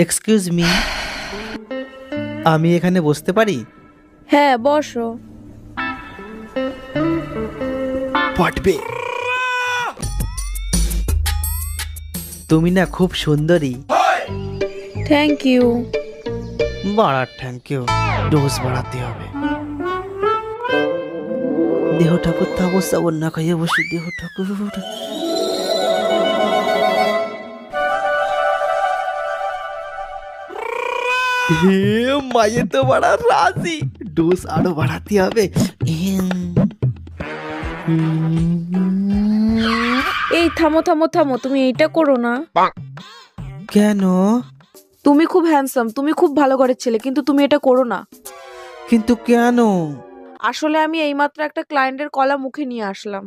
Excuse me, আমি এখানে বসতে পারি? হ্যাঁ বসো। পটবে। তুমি না খুব সুন্দরী। Thank you. বাড়ার থ্যাংক ইউ, ডোজ বাড়াতে হবে। দেহ ঠাকুর তাবর সাবর না খাইয়ে বসে দেহ ঠাকুর। হে মায়ে তো বাড়া রাজি, ডোজ আরো বাড়াতে হবে। এই থামো থামো থামো, তুমি এইটা করো না। কেন? তুমি খুব হ্যান্ডসাম, তুমি খুব ভালো ঘরের ছেলে, কিন্তু তুমি এটা করো না। কিন্তু কেন? আসলে আমি এইমাত্র একটা ক্লায়েন্টের কলা মুখে নিয়ে আসলাম।